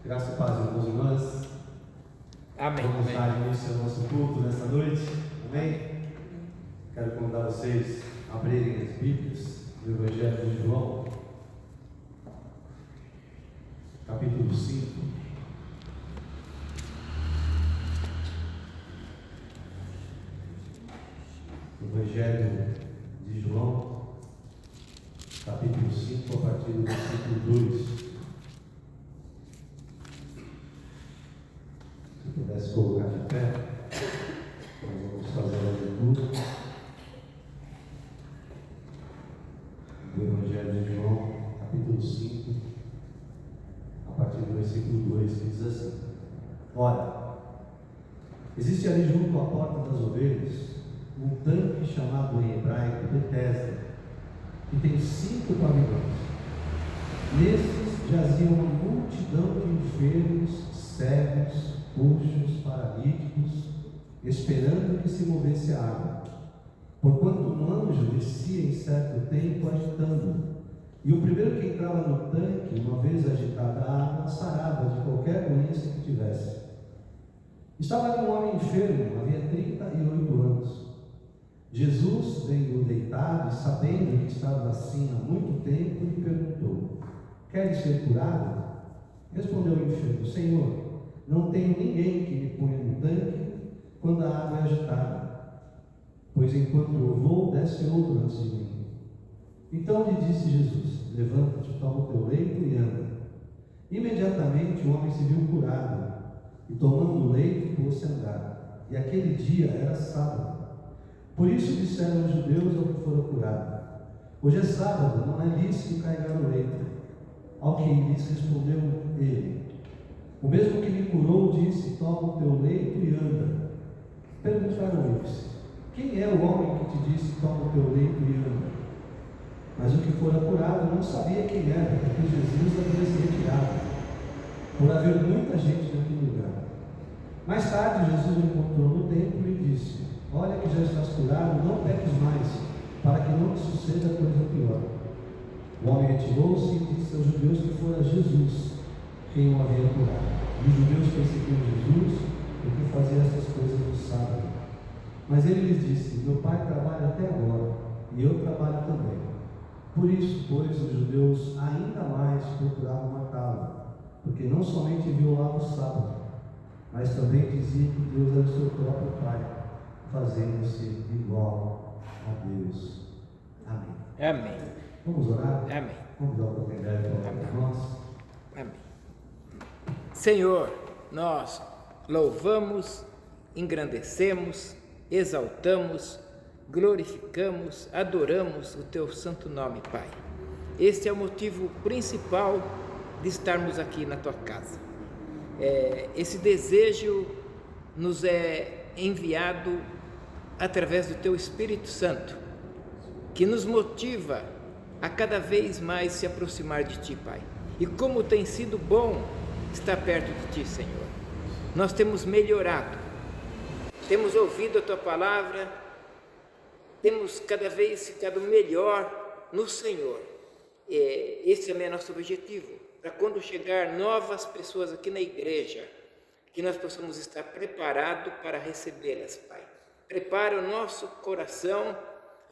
Graça e paz, irmãos e irmãs. Amém. Vamos dar início ao nosso culto nesta noite. Amém? Quero convidar vocês a abrirem as Bíblias no Evangelho de João, capítulo 5. Evangelho de João, capítulo 5, a partir do versículo 2. Se pudesse colocar de pé, nós vamos fazer a leitura do Evangelho de João, capítulo 5, a partir do versículo 2, que diz assim: Ora, existe ali junto à porta das ovelhas um tanque chamado em hebraico Betesda, que tem 5 pavilhões. Nesses jazia uma multidão de enfermos, cegos, coxos, paralíticos, esperando que se movesse a água. Porquanto um anjo descia em certo tempo agitando, e o primeiro que entrava no tanque, uma vez agitada a água, sarava de qualquer doença que tivesse. Estava ali um homem enfermo, havia 38 anos. Jesus, vendo-o deitado e sabendo que estava assim há muito tempo, lhe perguntou: Queres ser curado? Respondeu o enfermo: Senhor, não tenho ninguém que me ponha no tanque quando a água é agitada, pois enquanto eu vou, desce outro antes de mim. Então lhe disse Jesus: Levanta-te, toma o teu leito e anda. Imediatamente o homem se viu curado, e tomando o leito, pôs-se a andar. E aquele dia era sábado. Por isso disseram os judeus ao que fora curado: Hoje é sábado, não é lícito carregar o leito. Ao que lhes respondeu ele: O mesmo que me curou disse: Toma o teu leito e anda. Perguntaram eles: Quem é o homem que te disse: Toma o teu leito e anda? Mas o que fora curado não sabia quem era, porque Jesus havia se retirado, por haver muita gente naquele lugar. Mais tarde Jesus o encontrou no templo e disse: Olha que já estás curado, não peques mais, para que não te suceda coisa pior. O homem retirou-se e disse aos judeus que fora Jesus quem o havia curado. E os judeus perseguiam Jesus porque fazia essas coisas no sábado. Mas ele lhes disse: Meu pai trabalha até agora, e eu trabalho também. Por isso, pois, os judeus ainda mais procuravam matá-lo, porque não somente violava o sábado, mas também dizia que Deus era o seu próprio Pai, fazendo-se igual a Deus. Amém. Amém. Vamos orar? Amém. Vamos dar oportunidade para nós. Amém. Senhor, nós louvamos, engrandecemos, exaltamos, glorificamos, adoramos o Teu santo nome, Pai. Este é o motivo principal de estarmos aqui na Tua casa. Esse desejo nos é enviado através do Teu Espírito Santo, que nos motiva a cada vez mais se aproximar de Ti, Pai. E como tem sido bom estar perto de Ti, Senhor. Nós temos melhorado, temos ouvido a Tua palavra, temos cada vez ficado melhor no Senhor. Esse também é nosso objetivo, para quando chegar novas pessoas aqui na igreja, que nós possamos estar preparados para recebê-las, Pai. Prepara o nosso coração,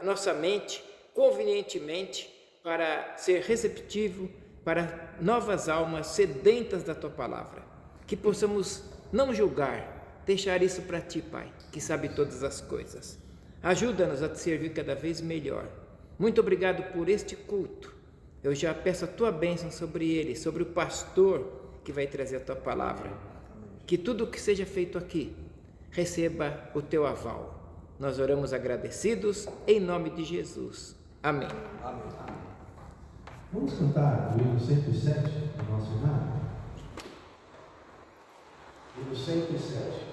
a nossa mente, convenientemente, para ser receptivo para novas almas sedentas da Tua palavra. Que possamos não julgar, deixar isso para Ti, Pai, que sabe todas as coisas. Ajuda-nos a Te servir cada vez melhor. Muito obrigado por este culto. Eu já peço a Tua bênção sobre ele, sobre o pastor que vai trazer a Tua palavra. Que tudo o que seja feito aqui receba o Teu aval. Nós oramos agradecidos em nome de Jesus. Amém. Amém. Vamos cantar o hino 107 do nosso hino? Hino 107.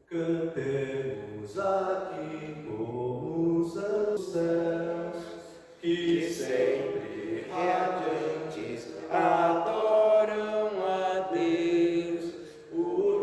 Cantemos aqui como os céus, que sempre radiantes adoram a Deus, o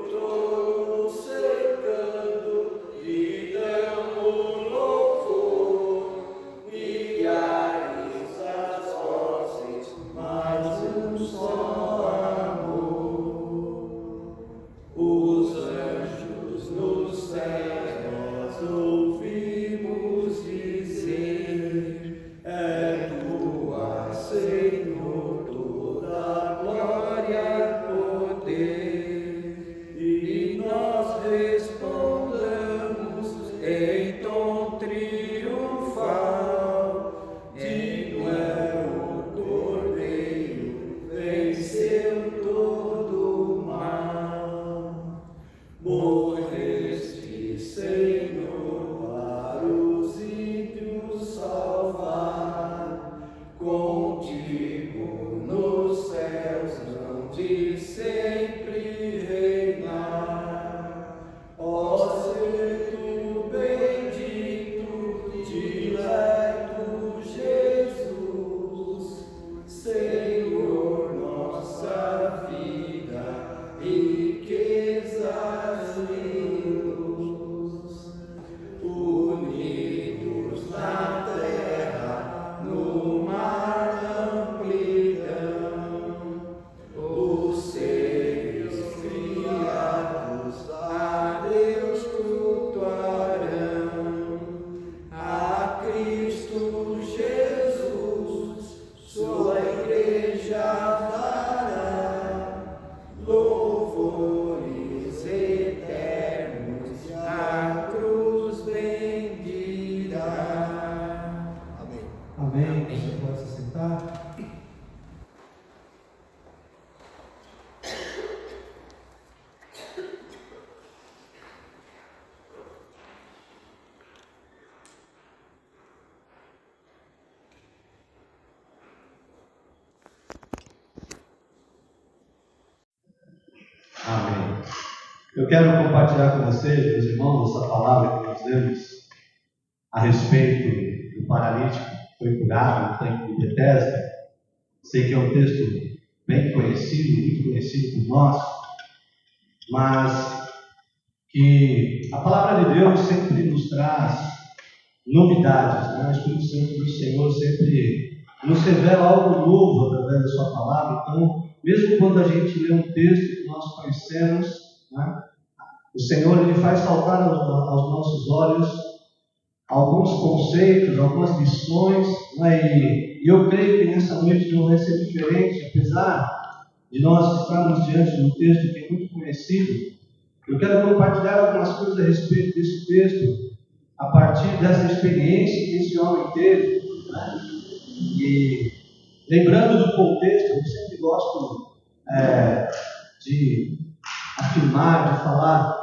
louvores eternos à cruz bendita. Amém. Amém. Você pode se sentar. Amém. Eu quero compartilhar com vocês, meus irmãos, essa palavra que nós lemos a respeito do paralítico que foi curado no tanque de Betesda. Sei que é um texto bem conhecido, muito conhecido por nós, mas que a palavra de Deus sempre nos traz novidades, né? O Espírito Santo do Senhor sempre nos revela algo novo através da sua palavra. Então, mesmo quando a gente lê um texto que nós conhecemos, né, o Senhor ele faz saltar aos nossos olhos alguns conceitos, algumas lições, né, e eu creio que nessa noite não vai ser diferente, apesar de nós estarmos diante de um texto que é muito conhecido. Eu quero compartilhar algumas coisas a respeito desse texto, a partir dessa experiência que esse homem teve, né? E lembrando do contexto, eu sempre gosto de afirmar, de falar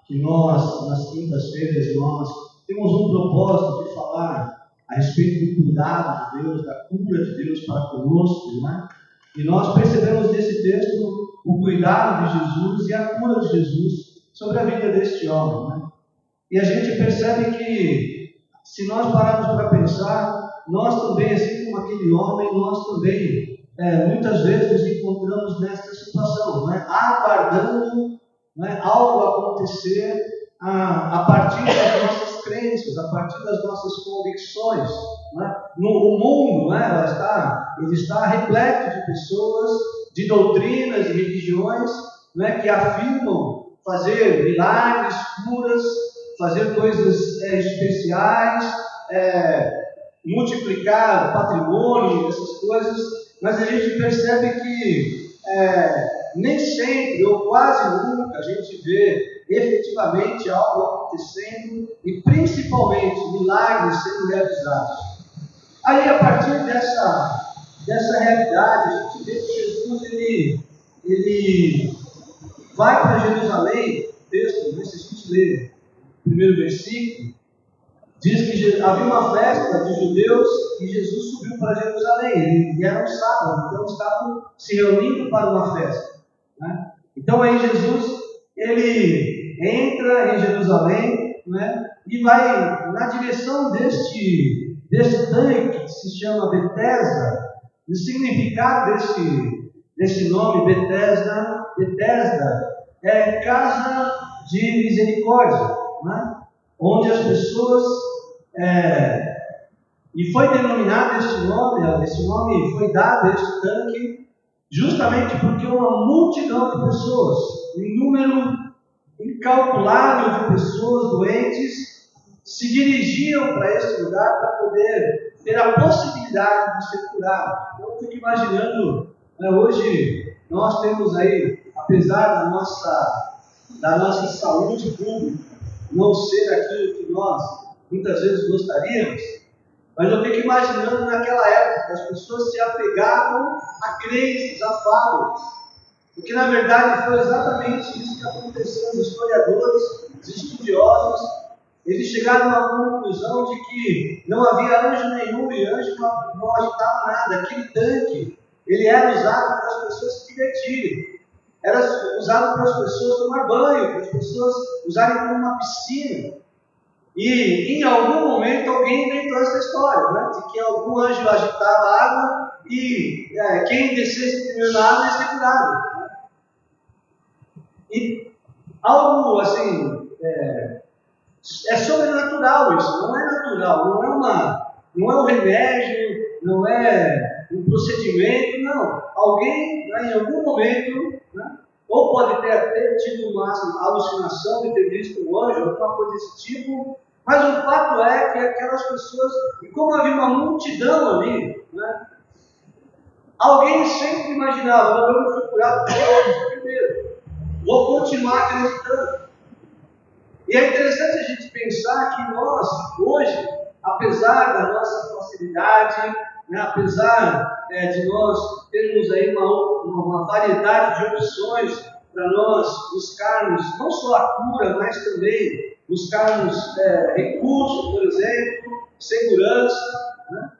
que nós, nas quintas-feiras, nós temos um propósito de falar a respeito do cuidado de Deus, da cura de Deus para conosco, né? E nós percebemos nesse texto o cuidado de Jesus e a cura de Jesus sobre a vida deste homem, né? E a gente percebe que, se nós pararmos para pensar, nós também, assim como aquele homem, nós também, muitas vezes nos encontramos nessa situação, né? Aguardando, né, algo acontecer a partir das nossas crenças, a partir das nossas convicções, né? O mundo, né, ele está repleto de pessoas, de doutrinas e religiões, né, que afirmam fazer milagres, curas, fazer coisas especiais, multiplicar patrimônio, essas coisas, mas a gente percebe que nem sempre, ou quase nunca, a gente vê efetivamente algo acontecendo e principalmente milagres sendo realizados. Aí, a partir dessa realidade, a gente vê que Jesus ele vai para Jerusalém. O texto, se a gente lê o primeiro versículo, diz que havia uma festa de judeus e Jesus subiu para Jerusalém. E era um sábado, então estavam se reunindo para uma festa, né? Então aí Jesus, ele entra em Jerusalém, né, e vai na direção deste tanque que se chama Betesda. O significado desse nome Betesda é casa de misericórdia, né? Onde as pessoas, e foi denominado esse nome foi dado a este tanque, justamente porque uma multidão de pessoas, um número incalculável de pessoas doentes, se dirigiam para este lugar para poder ter a possibilidade de ser curado. Então eu fico imaginando, hoje nós temos aí, apesar da nossa saúde pública não ser aquilo que nós muitas vezes gostaríamos, mas eu fico imaginando naquela época as pessoas se apegavam a crenças, a fábulas, porque na verdade foi exatamente isso que aconteceu. Os historiadores, os estudiosos, eles chegaram a uma conclusão de que não havia anjo nenhum e anjo não agitava nada. Aquele tanque, ele era usado para as pessoas se divertirem, era usado para as pessoas tomar banho, para as pessoas usarem como uma piscina. E em algum momento alguém inventou essa história, né, de que algum anjo agitava a água e quem descesse primeiro na água ia ser curado. E algo assim, é sobrenatural isso, não é natural, não é um remédio, não é um procedimento, não. Alguém, né, em algum momento, né, ou pode ter até tido uma alucinação de ter visto um anjo, alguma coisa desse tipo, mas o fato é que aquelas pessoas, e como havia uma multidão ali, né, Alguém sempre imaginava, eu não fui curado porque eu sou primeiro. Vou continuar acreditando. E é interessante a gente pensar que nós, hoje, apesar da nossa facilidade, né, apesar de nós termos aí uma variedade de opções para nós buscarmos não só a cura, mas também buscarmos recursos, por exemplo, segurança, né?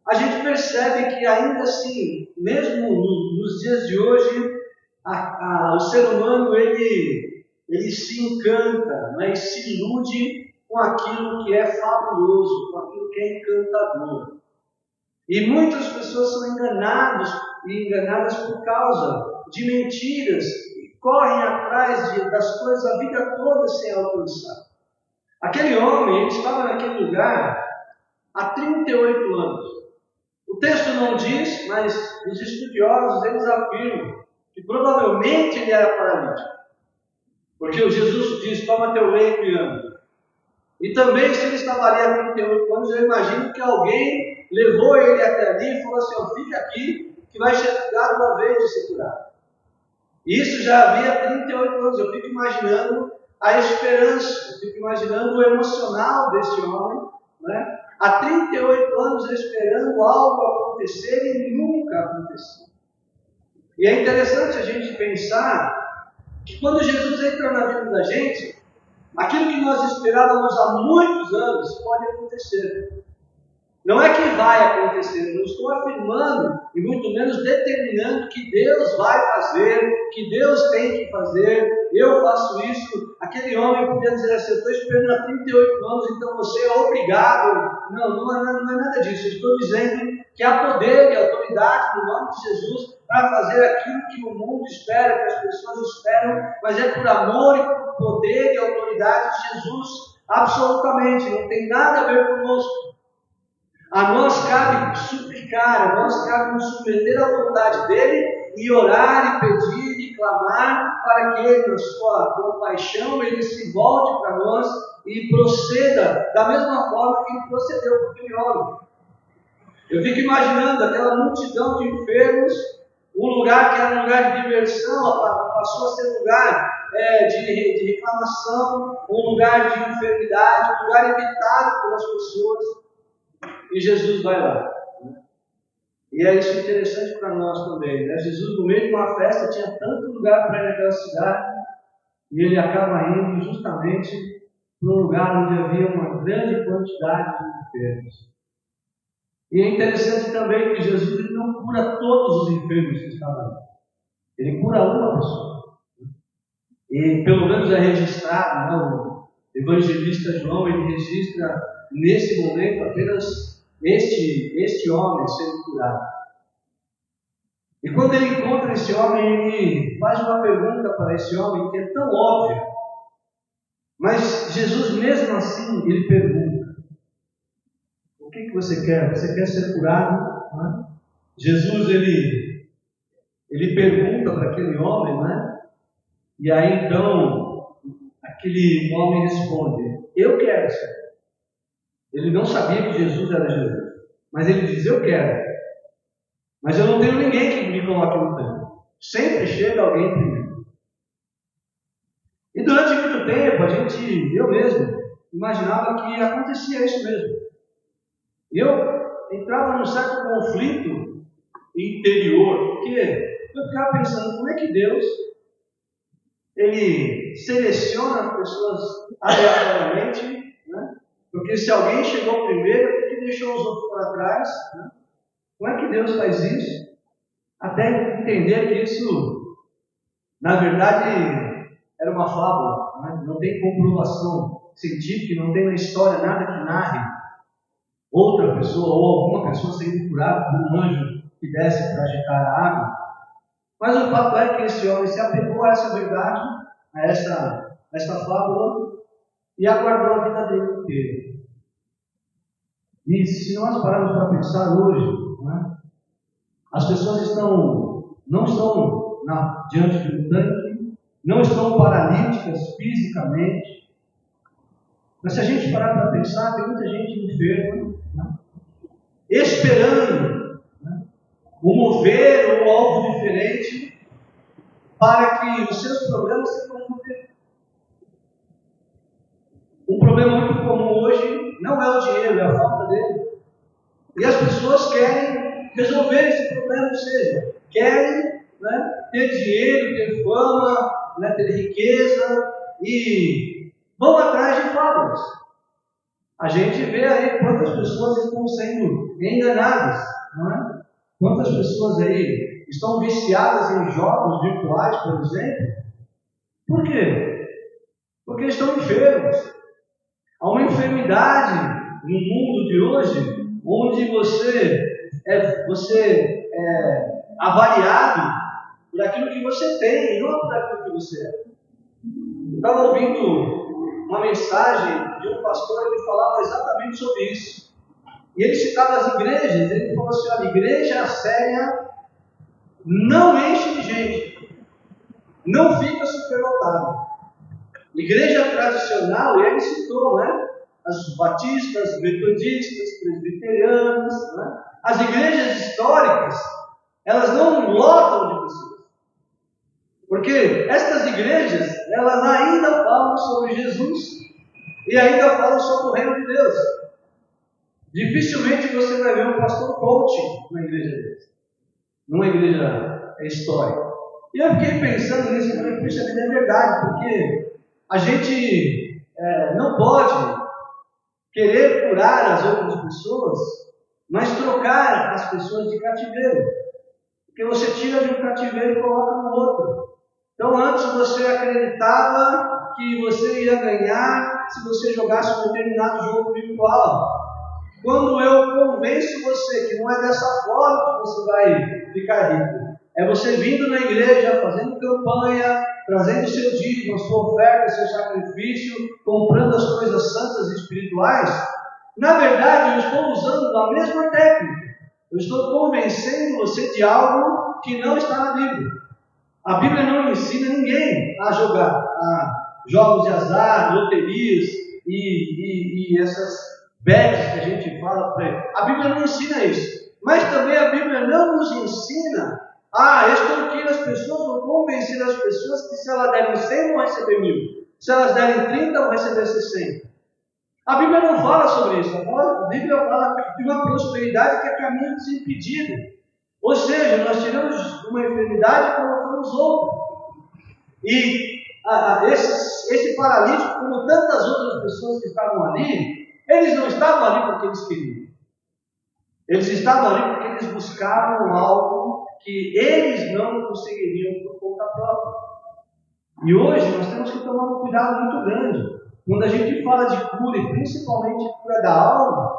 A gente percebe que ainda assim, mesmo nos dias de hoje, o ser humano ele se encanta, né, e se ilude com aquilo que é fabuloso, com aquilo que é encantador. E muitas pessoas são enganadas por causa de mentiras e correm atrás das coisas a vida toda sem alcançar. Aquele homem, ele estava naquele lugar há 38 anos. O texto não diz, mas os estudiosos eles afirmam que provavelmente ele era paralítico. Porque o Jesus diz, toma teu leito e anda. E também, se ele estava ali há 38 anos, eu imagino que alguém levou ele até ali e falou assim, fica aqui, que vai chegar uma vez de se curar. Isso já havia 38 anos, eu fico imaginando a esperança, eu fico imaginando o emocional desse homem, né? Há 38 anos esperando algo acontecer e nunca aconteceu. E é interessante a gente pensar que quando Jesus entra na vida da gente, aquilo que nós esperávamos há muitos anos pode acontecer. Não é que vai acontecer, eu não estou afirmando e muito menos determinando que Deus vai fazer, que Deus tem que fazer, eu faço isso. Aquele homem podia dizer assim, eu estou esperando há 38 anos, então você é obrigado. Não é nada disso. Eu estou dizendo que há poder e autoridade no nome de Jesus para fazer aquilo que o mundo espera, que as pessoas esperam, mas é por amor e por poder e autoridade de Jesus, absolutamente, não tem nada a ver conosco. A nós cabe suplicar, a nós cabe nos submeter à vontade dele e orar e pedir e clamar para que ele, na sua compaixão, ele se volte para nós e proceda da mesma forma que ele procedeu com aquele homem. Eu fico imaginando aquela multidão de enfermos, um lugar que era um lugar de diversão, passou a ser lugar de reclamação, um lugar de enfermidade, um lugar evitado pelas pessoas. E Jesus vai lá. E é isso interessante para nós também, né? Jesus, no meio de uma festa, tinha tanto lugar para ir naquela cidade, e ele acaba indo justamente para um lugar onde havia uma grande quantidade de enfermos. E é interessante também que Jesus ele não cura todos os enfermos que estavam ali. Ele cura uma pessoa. E pelo menos é registrado, né? O evangelista João, ele registra nesse momento apenas este homem sendo curado. E quando ele encontra esse homem, ele faz uma pergunta para esse homem que é tão óbvia. Mas Jesus mesmo assim, ele pergunta: o que você quer? Você quer ser curado? Né? Jesus, ele pergunta para aquele homem, né? E aí então, aquele homem responde: eu quero, Senhor. Ele não sabia que Jesus era Jesus, mas ele diz: eu quero, mas eu não tenho ninguém que me coloque no tempo. Sempre chega alguém primeiro. E durante muito tempo, eu mesmo, imaginava que acontecia isso mesmo. Eu entrava num certo conflito interior, porque eu ficava pensando, como é que Deus ele seleciona as pessoas aleatoriamente, né? Porque se alguém chegou primeiro, por que deixou os outros para trás? Né? Como é que Deus faz isso? Até entender que isso, na verdade, era uma fábula, né? Não tem comprovação científica, não tem na história nada que narre outra pessoa ou alguma pessoa sendo curada por um anjo que desce para agitar a água. Mas o fato é que esse homem se apegou a essa verdade, a esta fábula, e aguardou a vida dele inteira. E se nós pararmos para pensar hoje, né, as pessoas não estão diante de um tanque, não estão paralíticas fisicamente, mas se a gente parar para pensar, tem muita gente enferma, né, esperando, né, o mover ou algo diferente para que os seus problemas se resolvam. Um problema muito comum hoje não é o dinheiro, é a falta dele. E as pessoas querem resolver esse problema, ou seja, querem, né, ter dinheiro, ter fama, né, ter riqueza e vão atrás de fábulas. A gente vê aí quantas pessoas estão sendo enganadas, não é? Quantas pessoas aí estão viciadas em jogos virtuais, por exemplo. Por quê? Porque estão enfermos. Há uma enfermidade no mundo de hoje, onde você é avaliado por aquilo que você tem, e não por aquilo que você é. Eu estava ouvindo uma mensagem de um pastor que falava exatamente sobre isso. E ele citava as igrejas, ele falou assim: olha, igreja séria não enche de gente, não fica superlotada. Igreja tradicional, e ele citou, né? As batistas, metodistas, presbiterianas, né? As igrejas históricas, elas não lotam de pessoas. Porque estas igrejas, elas ainda falam sobre Jesus e ainda falam sobre o reino de Deus. Dificilmente você vai ver um pastor coaching na igreja deles, numa igreja histórica. E eu fiquei pensando nisso e falei: puxa vida, é verdade, porque a gente não pode querer curar as outras pessoas, mas trocar as pessoas de cativeiro. Porque você tira de um cativeiro e coloca no outro. Então antes você acreditava que você ia ganhar se você jogasse um determinado jogo virtual. Quando eu convenço você que não é dessa forma que você vai ficar rico, é você vindo na igreja, fazendo campanha, trazendo seu dízimo, a sua oferta, seu sacrifício, comprando as coisas santas e espirituais, na verdade eu estou usando a mesma técnica. Eu estou convencendo você de algo que não está na Bíblia. A Bíblia não ensina ninguém a jogar jogos de azar, loterias e essas bets que a gente fala por aí. A Bíblia não ensina isso. Mas também a Bíblia não nos ensina a extorquir as pessoas ou convencer as pessoas que se elas derem 100 vão receber 1000. Se elas derem 30 vão receber 60. A Bíblia não fala sobre isso. A Bíblia fala de uma prosperidade que é caminho desimpedido. Ou seja, nós tiramos uma enfermidade e colocamos outra. E esse paralítico, como tantas outras pessoas que estavam ali, eles não estavam ali porque eles queriam. Eles estavam ali porque eles buscavam algo que eles não conseguiriam por conta própria. E hoje nós temos que tomar um cuidado muito grande. Quando a gente fala de cura, e principalmente cura da alma,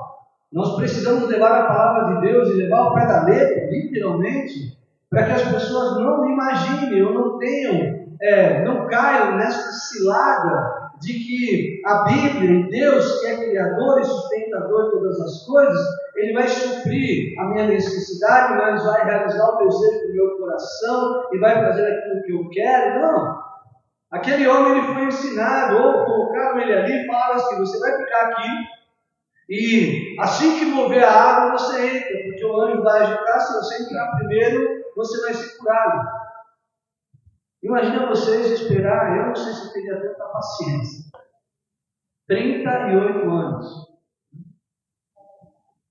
nós precisamos levar a palavra de Deus e levar ao pé da letra, literalmente, para que as pessoas não imaginem ou não tenham, não caiam nessa cilada de que a Bíblia e Deus, que é Criador e sustentador de todas as coisas, Ele vai suprir a minha necessidade, mas vai realizar o desejo do meu coração e vai fazer aquilo que eu quero. Não. Aquele homem ele foi ensinado, ou colocaram ele ali e falaram assim: você vai ficar aqui, e assim que mover a água, você entra, porque o anjo vai agitar. Se você entrar primeiro, você vai ser curado. Imagina vocês esperar, eu não sei se teria tanta paciência. 38 anos.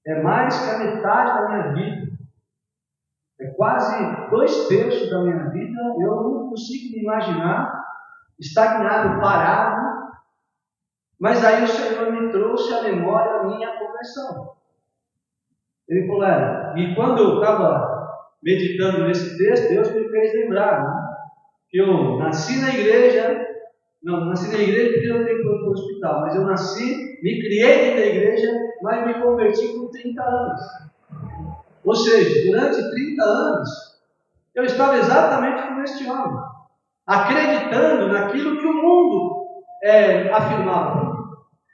É mais que a metade da minha vida. É quase 2/3 da minha vida. Eu não consigo me imaginar estagnado, parado. Mas aí o Senhor me trouxe à memória a minha conversão. Ele falou: e quando eu estava meditando nesse texto, Deus me fez lembrar, né, que eu nasci na igreja. Não nasci na igreja porque eu tenho que ir para o hospital, mas eu nasci, me criei dentro da igreja, mas me converti com 30 anos. Ou seja, durante 30 anos, eu estava exatamente como este homem, acreditando naquilo que o mundo afirmava.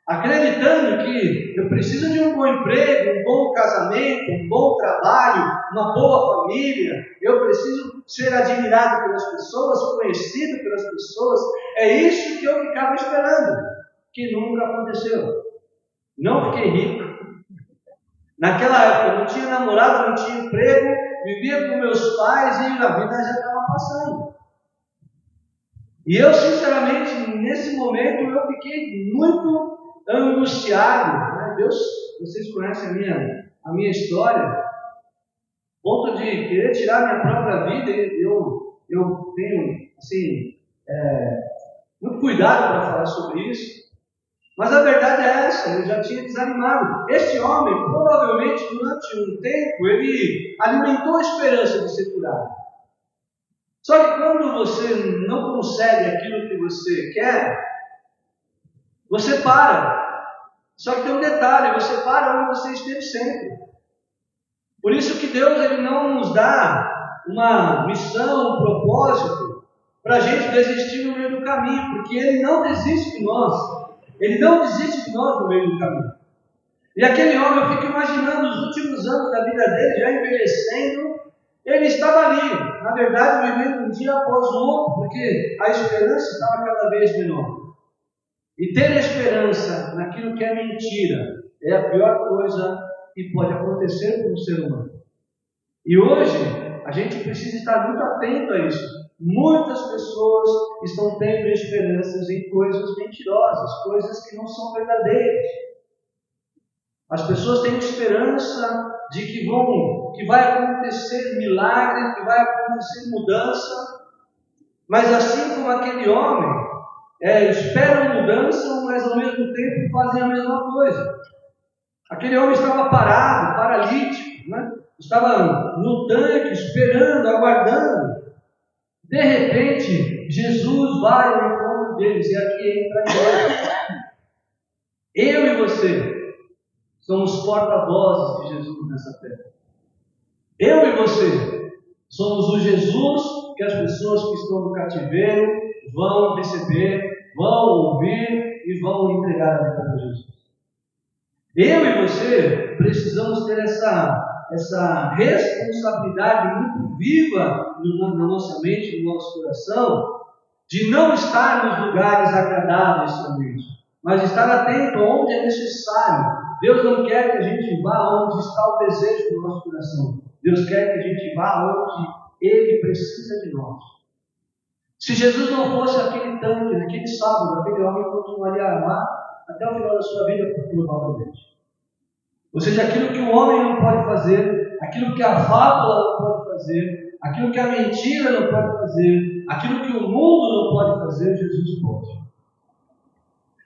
Acreditando que eu preciso de um bom emprego, um bom casamento, um bom trabalho, uma boa família. Eu preciso ser admirado pelas pessoas, conhecido pelas pessoas. É isso que eu ficava esperando, que nunca aconteceu. Não fiquei rico. Naquela época não tinha namorado, não tinha emprego, vivia com meus pais e a vida já estava passando. E eu, sinceramente, nesse momento, eu fiquei muito angustiado. Né? Deus, vocês conhecem a minha história, ponto de querer tirar minha própria vida. Eu tenho, assim, muito cuidado para falar sobre isso. Mas a verdade é essa, eu já tinha desanimado. Este homem, provavelmente, durante um tempo, ele alimentou a esperança de ser curado. Só que quando você não consegue aquilo que você quer, você para. Só que tem um detalhe, você para onde você esteve sempre. Por isso que Deus ele não nos dá uma missão, um propósito, para a gente desistir no meio do caminho, porque Ele não desiste de nós. Ele não desiste de nós no meio do caminho. E aquele homem, eu fico imaginando os últimos anos da vida dele, já envelhecendo, ele estava ali, na verdade, vivendo um dia após o outro, porque a esperança estava cada vez menor. E ter esperança naquilo que é mentira é a pior coisa que pode acontecer com o ser humano. E hoje, a gente precisa estar muito atento a isso. Muitas pessoas estão tendo esperanças em coisas mentirosas, coisas que não são verdadeiras. As pessoas têm esperança de que vai acontecer milagre, que vai acontecer mudança, mas assim como aquele homem, esperam mudança, mas ao mesmo tempo fazem a mesma coisa. Aquele homem estava parado, paralítico, né? Estava no tanque, esperando, aguardando. De repente, Jesus vai ao encontro deles, e aqui entra a igreja. Eu e você somos porta-vozes de Jesus nessa terra. Eu e você somos o Jesus que as pessoas que estão no cativeiro vão receber, vão ouvir e vão entregar a vida para Jesus. Eu e você precisamos ter essa responsabilidade muito viva na nossa mente, no nosso coração, de não estar nos lugares agradáveis somente, mas estar atento onde é necessário. Deus não quer que a gente vá onde está o desejo do nosso coração. Deus quer que a gente vá onde Ele precisa de nós. Se Jesus não fosse aquele tanque, naquele sábado, aquele homem continuaria a amar até o final da sua vida, provavelmente. Ou seja, aquilo que o homem não pode fazer, aquilo que a fábula não pode fazer, aquilo que a mentira não pode fazer, aquilo que o mundo não pode fazer, Jesus pode.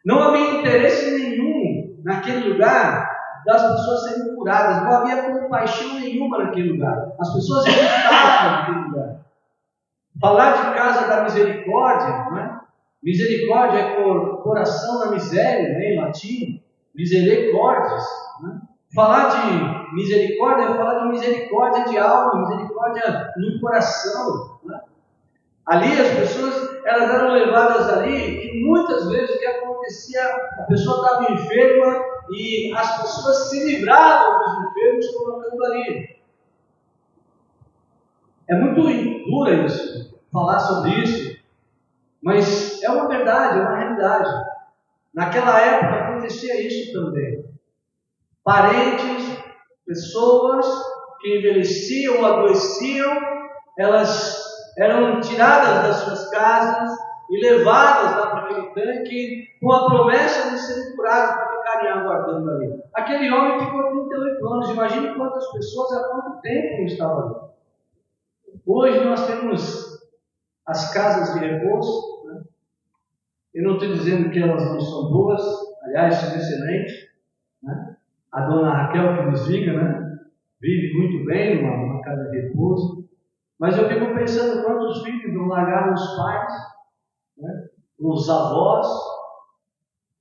Não havia interesse nenhum naquele lugar das pessoas serem curadas, não havia compaixão nenhuma naquele lugar. As pessoas evitavam naquele lugar. Falar de casa da misericórdia, não é? Misericórdia é coração na miséria, né, em latim, misericordias, né? Falar de misericórdia é falar de misericórdia de alma, misericórdia no coração, né? Ali as pessoas elas eram levadas ali e muitas vezes o que acontecia, a pessoa estava enferma e as pessoas se livravam dos enfermos colocando ali. É muito duro isso, falar sobre isso, mas é uma verdade, é uma realidade. Naquela época acontecia isso também. Parentes, pessoas que envelheciam ou adoeciam, elas eram tiradas das suas casas e levadas lá para aquele tanque com a promessa de serem curadas para ficarem aguardando ali. Aquele homem ficou 38 anos, imagine quantas pessoas há quanto tempo estavam ali. Hoje nós temos as casas de repouso, né? Eu não estou dizendo que elas não são boas, aliás, são excelentes, né? A dona Raquel que nos diga, né? Vive muito bem numa casa de repouso, mas eu fico pensando quantos filhos vão largar os pais, né? Os avós,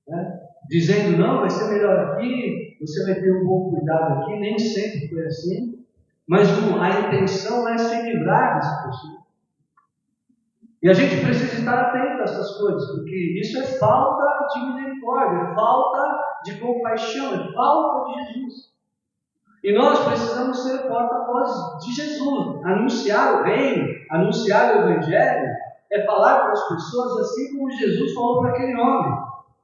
né? Dizendo, não, vai ser melhor aqui, você vai ter um bom cuidado aqui. Nem sempre foi assim, mas a intenção é se livrar dessa pessoa. E a gente precisa estar atento a essas coisas, porque isso é falta de misericórdia, é falta de compaixão, é falta de Jesus. E nós precisamos ser porta-voz de Jesus, anunciar o reino, anunciar o evangelho, é falar para as pessoas assim como Jesus falou para aquele homem.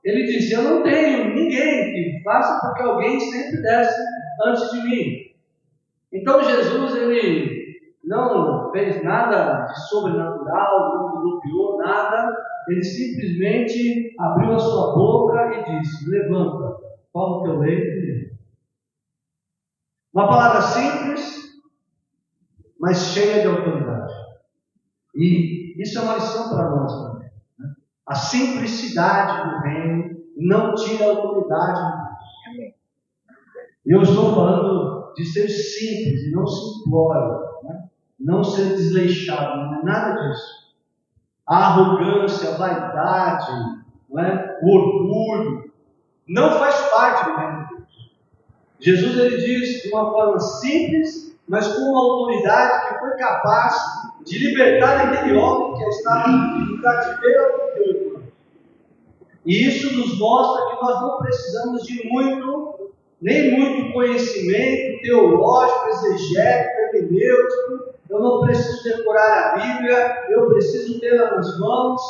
Ele disse, eu não tenho ninguém que faça porque alguém sempre desce antes de mim. Então Jesus, ele não fez nada de sobrenatural, não bloqueou nada. Ele simplesmente abriu a sua boca e disse: levanta, toma o teu leito e lê. Uma palavra simples, mas cheia de autoridade. E isso é uma lição para nós também. Né? A simplicidade do reino não tira a autoridade de Deus. E eu estou falando de ser simples e não simplório, né? Não ser desleixado, não é nada disso. A arrogância, a vaidade, não é? O orgulho, não faz parte do reino de Deus. Jesus, ele diz de uma forma simples, mas com uma autoridade que foi capaz de libertar aquele homem que estava no cativeiro há 38 anos. E isso nos mostra que nós não precisamos de nem muito conhecimento teológico, exegético, hermenêutico. Eu não preciso decorar a Bíblia, eu preciso tê-la nas mãos,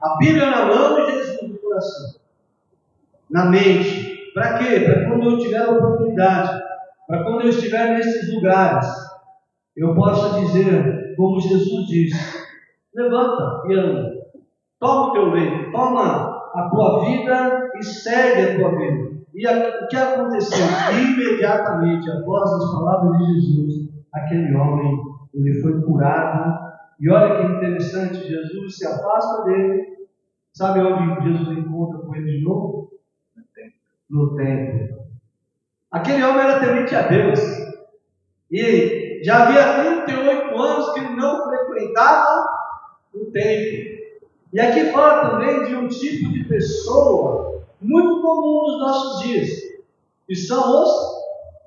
a Bíblia na mão e Jesus no coração, na mente. Para quê? Para quando eu tiver a oportunidade, para quando eu estiver nesses lugares, eu possa dizer, como Jesus disse: levanta e anda, toma o teu leito, toma a tua vida e segue a tua vida. E o que aconteceu? Imediatamente, após as palavras de Jesus, aquele homem, ele foi curado. E olha que interessante, Jesus se afasta dele. Sabe onde Jesus encontra com ele de novo? No templo. Aquele homem era temente a Deus. E já havia 38 anos que ele não frequentava o templo. E aqui fala também de um tipo de pessoa muito comum nos nossos dias, que são os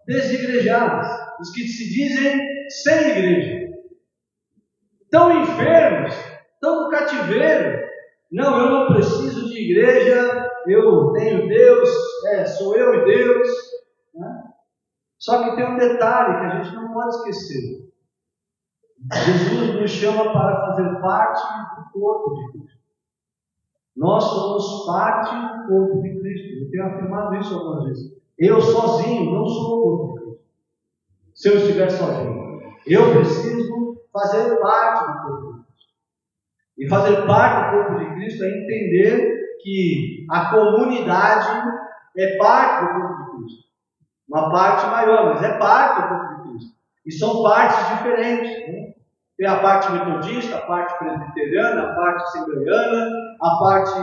desigrejados, os que se dizem sem igreja. Estão enfermos, estão no cativeiro. Não, eu não preciso de igreja, eu tenho Deus, sou eu e Deus. Né? Só que tem um detalhe que a gente não pode esquecer. Jesus nos chama para fazer parte do corpo de Cristo. Nós somos parte do corpo de Cristo. Eu tenho afirmado isso algumas vezes. Eu sozinho não sou o corpo de Cristo. Se eu estiver sozinho, eu preciso fazer parte do corpo de Cristo. E fazer parte do corpo de Cristo é entender que a comunidade é parte do corpo de Cristo. Uma parte maior, mas é parte do corpo de Cristo. E são partes diferentes. Né? Tem a parte metodista, a parte presbiteriana, a parte assembleiana, a parte,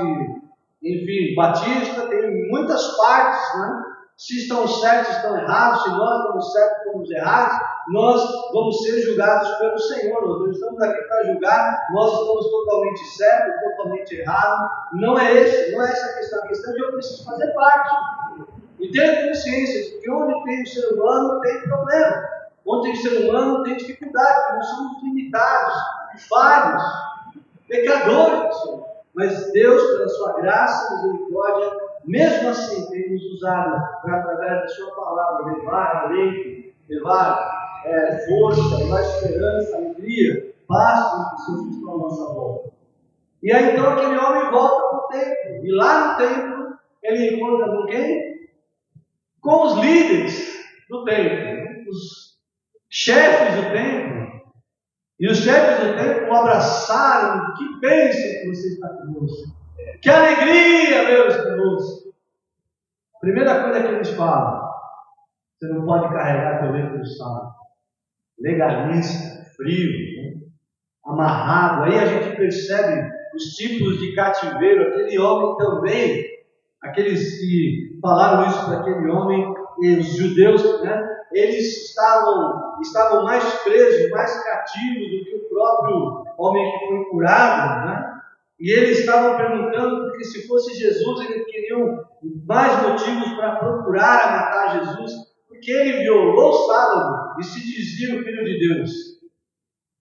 enfim, batista, tem muitas partes, né? Se estão certos, estão errados, se nós estamos certos, estamos errados, nós vamos ser julgados pelo Senhor. Nós não estamos aqui para julgar, nós estamos totalmente certos, totalmente errados. Não é essa a questão. A questão é que eu preciso fazer parte. E ter consciência de que onde tem o ser humano tem problema. Onde tem ser humano tem dificuldade, porque nós somos limitados, falhos, pecadores. Mas Deus, pela sua graça e misericórdia, mesmo assim tem nos usado para, através da sua palavra, levar alento, levar força, levar esperança, alegria, paz para as pessoas que estão à nossa volta. E aí então aquele homem volta para o templo. E lá no templo ele encontra com quem? Com os líderes do templo, os chefes do templo. E os chefes do templo o abraçaram. Que bênção que você está conosco. Que alegria, meus conosco. Primeira coisa que eles falam: você não pode carregar teu leito no sábado. Legalista, frio, né? Amarrado. Aí a gente percebe os tipos de cativeiro. Aquele homem também, aqueles que falaram isso para aquele homem, e os judeus, né? Eles estavam mais presos, mais cativos do que o próprio homem que foi curado, né? E eles estavam perguntando, porque se fosse Jesus, eles queriam mais motivos para procurar a matar Jesus, porque ele violou o sábado e se dizia o Filho de Deus.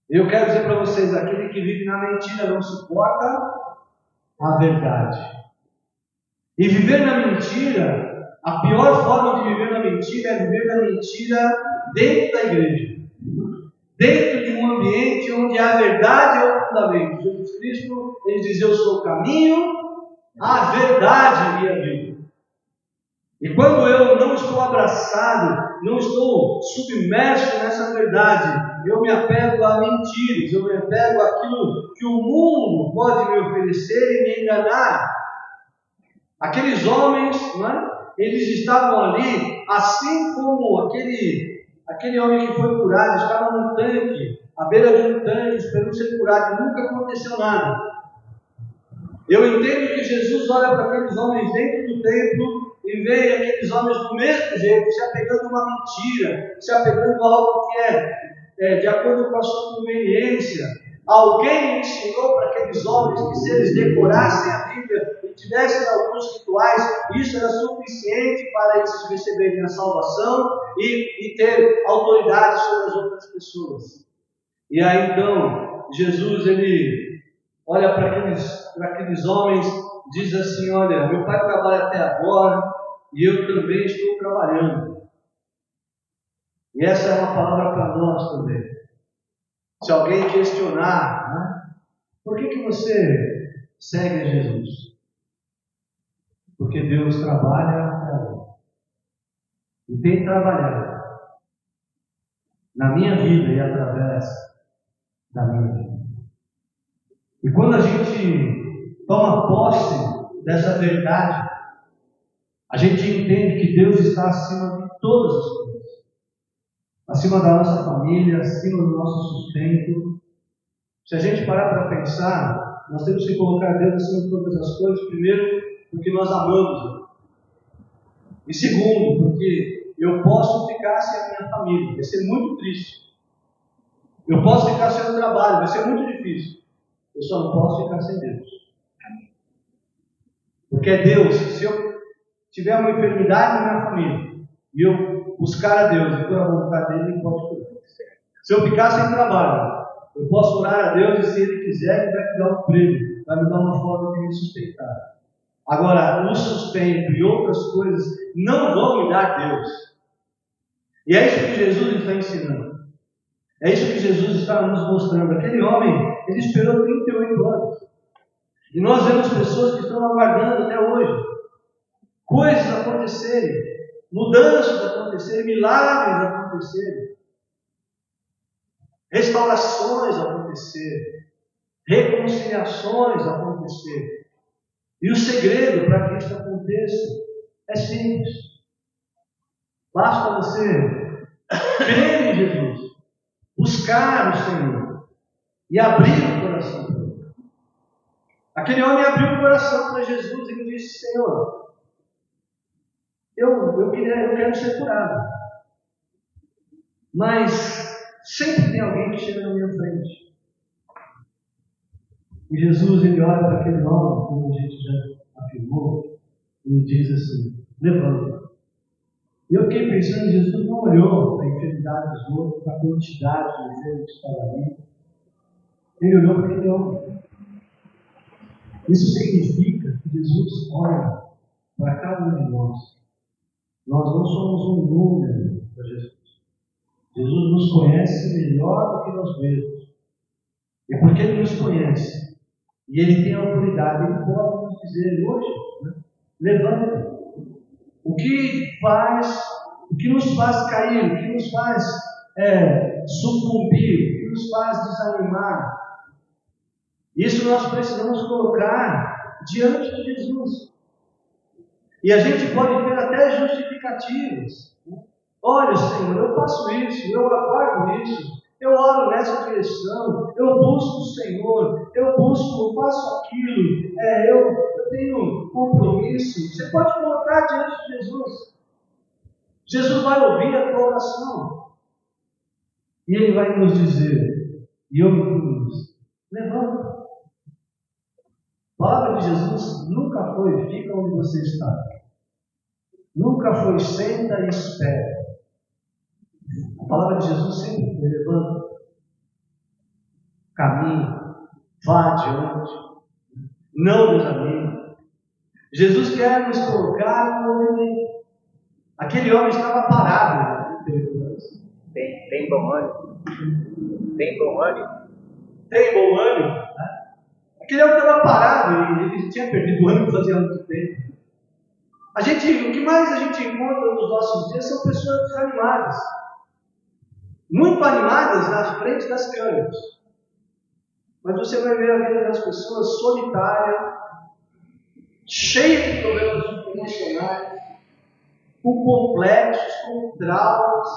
Eu quero dizer para vocês, aquele que vive na mentira não suporta a verdade. E viver na mentira, a pior forma de viver na mentira é viver na mentira dentro da igreja. Dentro de um ambiente onde a verdade é o fundamento. Jesus Cristo, ele diz: eu sou o caminho, a verdade e a vida. E quando eu não estou abraçado, não estou submerso nessa verdade, eu me apego a mentiras, eu me apego àquilo que o mundo pode me oferecer e me enganar. Aqueles homens, não é? Eles estavam ali, assim como aquele homem que foi curado, estava num tanque, à beira de um tanque, esperando ser curado, e nunca aconteceu nada. Eu entendo que Jesus olha para aqueles homens dentro do templo e vê aqueles homens do mesmo jeito, se apegando a uma mentira, se apegando a algo que é de acordo com a sua conveniência. Alguém ensinou para aqueles homens que se eles decorassem a Bíblia e tivessem alguns rituais, isso era suficiente para eles receberem a salvação e ter autoridade sobre as outras pessoas. E aí então, Jesus, ele olha para aqueles homens, diz assim: olha, meu pai trabalha até agora e eu também estou trabalhando. E essa é uma palavra para nós também. Se alguém questionar, né, por que você segue a Jesus? Porque Deus trabalha até agora. E tem trabalhado na minha vida e através da minha vida. E quando a gente toma posse dessa verdade, a gente entende que Deus está acima de todas as coisas. Acima da nossa família, acima do nosso sustento. Se a gente parar para pensar, nós temos que colocar Deus acima de todas as coisas. Primeiro, porque nós amamos. E segundo, porque eu posso ficar sem a minha família. Vai ser muito triste. Eu posso ficar sem o trabalho. Vai ser muito difícil. Eu só não posso ficar sem Deus. Porque é Deus. Se eu tiver uma enfermidade na minha família e eu buscar a Deus e por a vontade dele, ele pode curar. Se eu ficar sem trabalho, eu posso orar a Deus e se Ele quiser, Ele vai me dar um emprego, vai me dar uma forma de me sustentar. Agora, o sustento e outras coisas não vão me dar Deus. E é isso que Jesus está ensinando. É isso que Jesus está nos mostrando. Aquele homem, ele esperou 38 anos. E nós vemos pessoas que estão aguardando até hoje. Coisas acontecerem, mudanças acontecerem, milagres acontecerem, restaurações acontecerem, reconciliações acontecerem. E o segredo para que isso aconteça é simples. Basta você crer em Jesus, buscar o Senhor e abrir o coração para Ele. Aquele homem abriu o coração para Jesus e ele disse: Senhor, eu quero ser curado. Mas sempre tem alguém que chega na minha frente. E Jesus, ele olha para aquele homem, como a gente já afirmou, e diz assim: levanta. E eu fiquei pensando, Jesus não olhou para a enfermidade dos outros, para a quantidade de enfermos que estava ali. Ele olhou para aquele homem. Isso significa que Jesus olha para cada um de nós. Nós não somos um número para Jesus. Jesus nos conhece melhor do que nós mesmos. E porque Ele nos conhece, e Ele tem autoridade, Ele pode nos dizer hoje, né? Levanta. O que nos faz cair, o que nos faz sucumbir, o que nos faz desanimar, isso nós precisamos colocar diante de Jesus. E a gente pode ter até justificativas. Olha, Senhor, eu faço isso, eu aguardo isso, eu oro nessa direção, eu busco o Senhor, eu faço aquilo, eu tenho compromisso. Você pode colocar diante de Jesus. Jesus vai ouvir a tua oração. E Ele vai nos dizer, e eu me incluo, levanta. A palavra de Jesus nunca foi: fica onde você está. Nunca foi: senta e espera. A palavra de Jesus sempre foi: levanta, caminha, vá adiante, não desanime. Jesus quer nos colocar no movimento. Aquele homem estava parado. Tem bom ânimo. Tem bom ânimo. Tem bom ânimo. Aquele homem estava parado e ele tinha perdido o ânimo fazia muito tempo. O que mais a gente encontra nos nossos dias são pessoas desanimadas, muito animadas na frente das câmeras. Mas você vai ver a vida das pessoas solitária, cheia de problemas emocionais, com complexos, com traumas,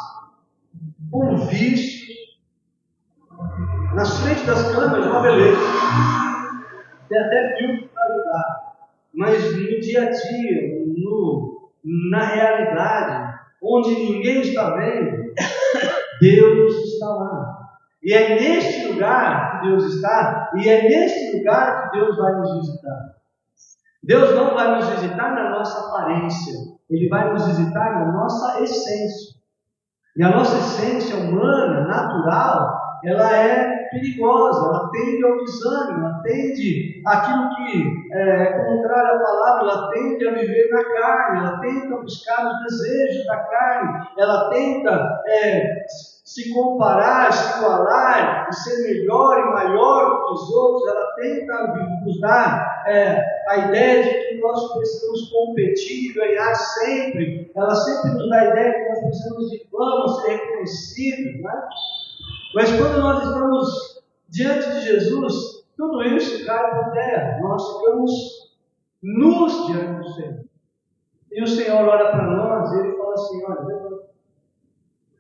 com vícios. Nas frentes das câmeras, uma beleza. Tem até filme para ajudar. Mas no dia a dia, na realidade, onde ninguém está vendo, Deus está lá. E é neste lugar que Deus está, e é neste lugar que Deus vai nos visitar. Deus não vai nos visitar na nossa aparência, Ele vai nos visitar na nossa essência. E a nossa essência humana, natural, ela é perigosa, ela tende ao desânimo, ela tende àquilo que é contrário à palavra, ela tende a viver na carne, ela tenta buscar os desejos da carne, ela tenta se comparar, se igualar, e ser melhor e maior que os outros, ela tenta nos dar a ideia de que nós precisamos competir e ganhar sempre, ela sempre nos dá a ideia de que nós precisamos de fama, ser reconhecidos, né? Mas quando nós estamos diante de Jesus, tudo isso cai por terra, nós ficamos nus diante do Senhor. E o Senhor olha para nós e Ele fala assim: olha,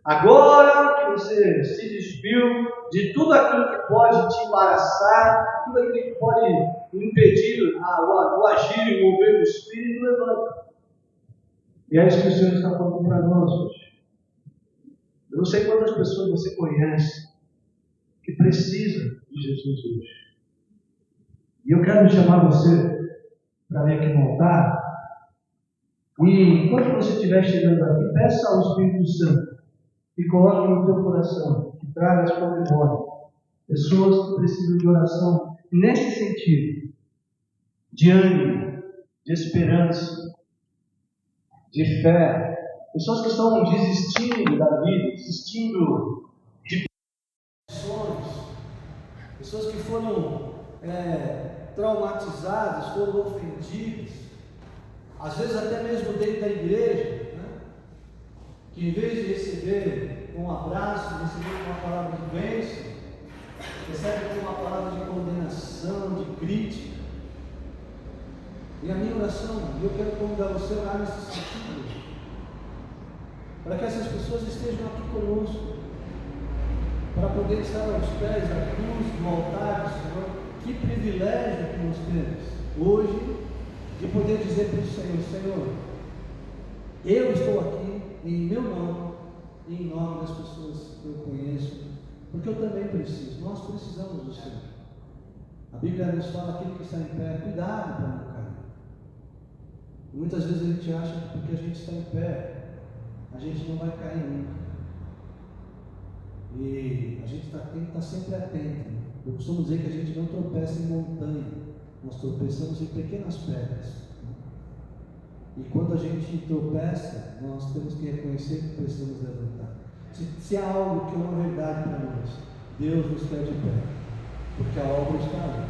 agora que você se despiu de tudo aquilo que pode te embaraçar, tudo aquilo que pode impedir o agir e mover o Espírito, levanta. E é isso que o Senhor está falando para nós hoje. Eu não sei quantas pessoas você conhece que precisam de Jesus hoje. E eu quero chamar você para vir aqui no altar. E enquanto você estiver chegando aqui, peça ao Espírito Santo e coloque no teu coração, que traga a sua memória pessoas que precisam de oração nesse sentido, de ânimo, de esperança, de fé. Pessoas que estão desistindo da vida, desistindo de sonhos. Pessoas que foram traumatizadas, foram ofendidas. Às vezes até mesmo dentro da igreja, né? Que em vez de receber um abraço, receber uma palavra de bênção, recebe uma palavra de condenação, de crítica. E a minha oração, eu quero convidar você a orar nesse sentido, para que essas pessoas estejam aqui conosco, para poder estar aos pés da cruz, do altar do Senhor. Que privilégio que nós temos hoje de poder dizer para o Senhor: Senhor, eu estou aqui em meu nome e em nome das pessoas que eu conheço, porque eu também preciso, nós precisamos do Senhor. A Bíblia nos fala: aquele que está em pé, cuidado para não cair. Muitas vezes a gente acha que porque a gente está em pé, a gente não vai cair nunca. E a gente tem que estar sempre atento. Eu costumo dizer que a gente não tropeça em montanha, nós tropeçamos em pequenas pedras. E quando a gente tropeça, nós temos que reconhecer que precisamos levantar. Se há algo que é uma verdade para nós, Deus nos quer de pé, porque a obra está aí.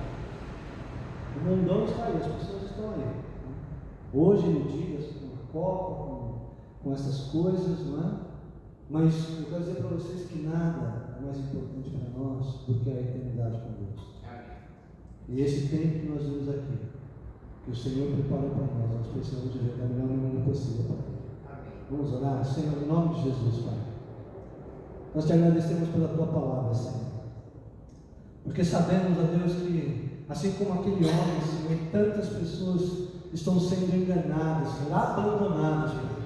O mundão está aí, as pessoas estão aí. Hoje em dia, com a Copa, com essas coisas, não é? Mas eu quero dizer para vocês que nada é mais importante para nós do que a eternidade com Deus. E esse tempo que nós vemos aqui, que o Senhor preparou para nós precisamos viver da melhor maneira possível para Ele. Vamos orar? Senhor, em nome de Jesus, Pai. Nós te agradecemos pela Tua palavra, Senhor. Porque sabemos, ó Deus, que assim como aquele homem, Senhor, tantas pessoas estão sendo enganadas, Senhor, abandonadas, Senhor.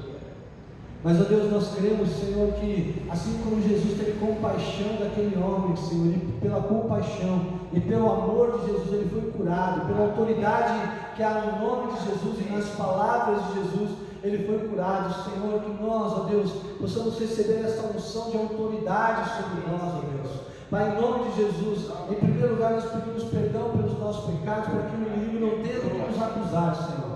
Mas, ó Deus, nós cremos, Senhor, que assim como Jesus teve compaixão daquele homem, Senhor, e pela compaixão e pelo amor de Jesus ele foi curado, pela autoridade que há no nome de Jesus e nas palavras de Jesus ele foi curado. Senhor, que nós, ó Deus, possamos receber essa unção de autoridade sobre nós, ó Deus. Pai, em nome de Jesus, em primeiro lugar nós pedimos perdão pelos nossos pecados, para que o inimigo não tenha que nos acusar, Senhor.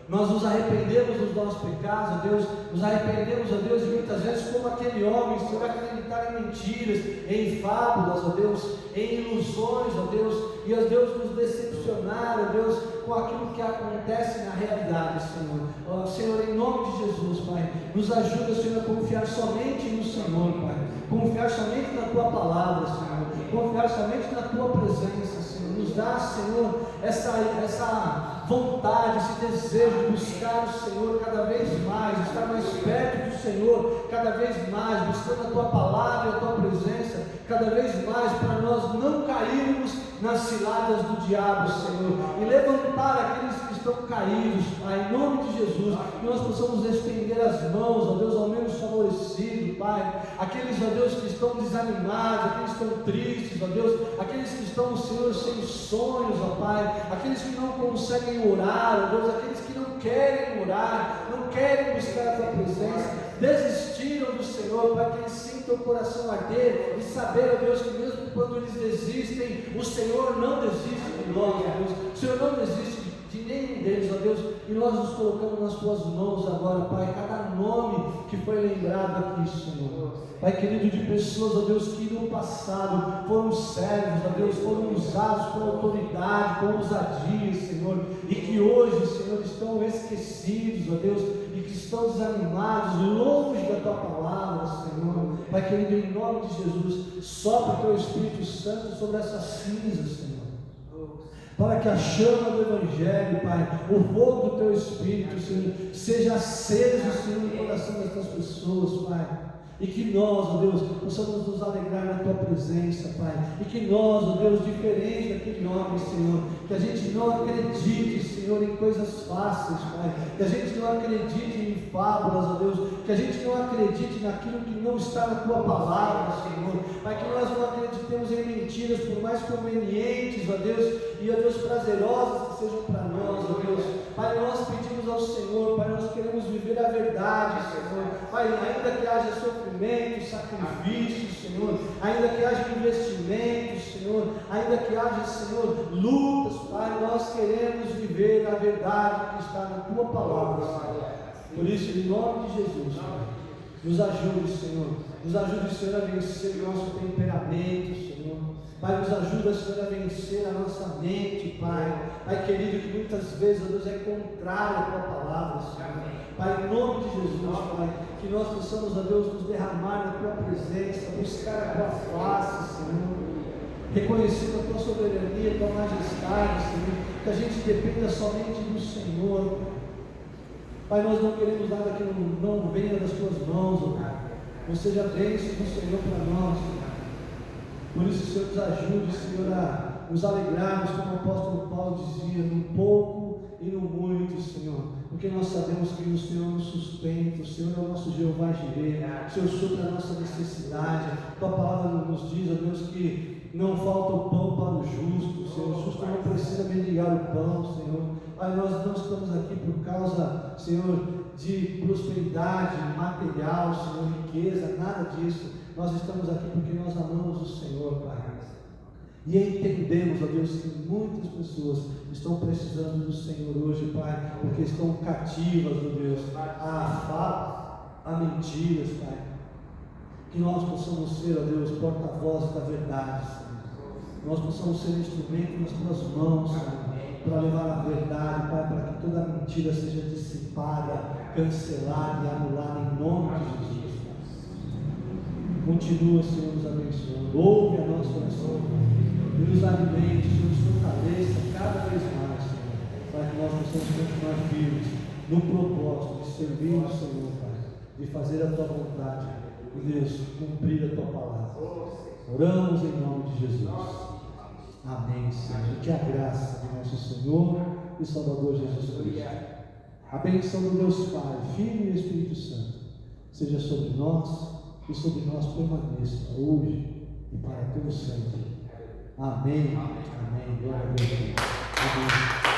Nós nos arrependemos dos nossos pecados, ó Deus, nos arrependemos, ó Deus, e muitas vezes como aquele homem, Senhor, acreditar em mentiras, em fábulas, ó Deus, em ilusões, ó Deus, e, ó Deus, nos decepcionar, ó Deus, com aquilo que acontece na realidade, Senhor. Ó Senhor, em nome de Jesus, Pai, nos ajuda, Senhor, a confiar somente no Senhor, Pai, confiar somente na Tua palavra, Senhor, confiar somente na Tua presença, Senhor. Nos dá, Senhor, essa vontade, esse desejo de buscar o Senhor cada vez mais, estar mais perto do Senhor cada vez mais, buscando a Tua palavra e a Tua presença cada vez mais, para nós não cairmos nas ciladas do diabo, Senhor, e levantar aqueles que estão caídos, Pai, em nome de Jesus, que nós possamos estender as mãos, ó Deus, ao menos favorecido, Pai, aqueles, ó Deus, que estão desanimados, aqueles que estão tristes, ó Deus, aqueles que estão, Senhor, sem sonhos, ó Pai, aqueles que não conseguem orar, ó Deus, aqueles que não querem orar, não querem buscar a Tua presença, desistiram do Senhor, para que eles sintam o coração arder e saber, ó Deus, que mesmo quando eles desistem, o Senhor não desiste de nós, ó Deus, o Senhor não desiste de nenhum deles, ó Deus, e nós nos colocamos nas Tuas mãos agora, Pai, cada nome que foi lembrado aqui, Senhor, Pai querido, de pessoas, ó Deus, que no passado foram servos, ó Deus, foram usados com autoridade, com ousadia, Senhor, e que hoje, Senhor, estão esquecidos, ó Deus, e que estão desanimados, longe da Tua palavra, Senhor, Pai querido, em nome de Jesus, sopra o Teu Espírito Santo sobre essas cinzas, Senhor, para que a chama do Evangelho, Pai, o fogo do Teu Espírito, Senhor, seja aceso, Senhor, no coração dessas pessoas, Pai, e que nós, ó Deus, possamos nos alegrar na Tua presença, Pai, e que nós, ó Deus, diferente daquele homem, Senhor, que a gente não acredite, Senhor, em coisas fáceis, Pai, que a gente não acredite em fábulas, ó Deus, que a gente não acredite naquilo que não está na Tua palavra, Senhor, Pai, que nós não acreditemos em mentiras, por mais convenientes, ó Deus, e ó Deus, prazerosas que sejam para nós, ó Deus, Pai, nós pedimos ao Senhor, Pai, nós queremos viver a verdade, Senhor, Pai, ainda que haja sofrimento, sacrifício, Senhor, ainda que haja investimento, Senhor, ainda que haja, Senhor, lutas, Pai, nós queremos viver a verdade que está na Tua palavra, Senhor. Por isso, em nome de Jesus, Pai, nos ajude, Senhor, Senhor, a vencer o nosso temperamento, Senhor, Pai, nos ajuda, Senhor, a vencer a nossa mente, Pai, Pai querido, que muitas vezes, ó Deus, é contrário à Tua palavra, Senhor, Pai, em nome de Jesus, Pai, que nós possamos, ó Deus, nos derramar na Tua presença, buscar a Tua face, Senhor, reconhecendo a Tua soberania, a Tua majestade, Senhor, que a gente dependa somente do Senhor, Pai, nós não queremos nada que não venha das Tuas mãos, ó Pai, ou seja, a bênção do Senhor para nós, por isso, Senhor, nos ajude, Senhor, a nos alegrarmos, como o apóstolo Paulo dizia, no pouco e no muito, Senhor, porque nós sabemos que o Senhor nos sustenta, o Senhor é o nosso Jeová Jireh, o Senhor supra a nossa necessidade, Tua palavra nos diz, ó Deus, que não falta o pão para o justo, Senhor, o justo não precisa mendigar o pão, Senhor, Pai, nós não estamos aqui por causa, Senhor, de prosperidade material, Senhor, riqueza, nada disso, nós estamos aqui porque nós amamos o Senhor, Pai, e entendemos, ó Deus, que muitas pessoas estão precisando do Senhor hoje, Pai, porque estão cativas, ó Deus, a fatos, a mentiras, Pai, que nós possamos ser, ó Deus, porta-voz da verdade, Senhor, nós possamos ser instrumento nas Tuas mãos, Senhor, para levar a verdade, Pai, para que toda mentira seja dissipada, cancelada e anulada em nome de Jesus. Continua, Senhor, nos abençoando, ouve a nossa oração e nos alimente, Senhor, nos fortaleça cada vez mais, Senhor, para que nós possamos continuar firmes no propósito de servir o Senhor, Pai, de fazer a Tua vontade e, Deus, cumprir a Tua palavra. Oramos em nome de Jesus. Amém, Senhor. Que a graça de nosso Senhor e Salvador Jesus Cristo, a bênção do Deus Pai, Filho e Espírito Santo, seja sobre nós e sobre nós permaneça hoje e para todo sempre. Amém. Amém. Glória a Deus. Amém.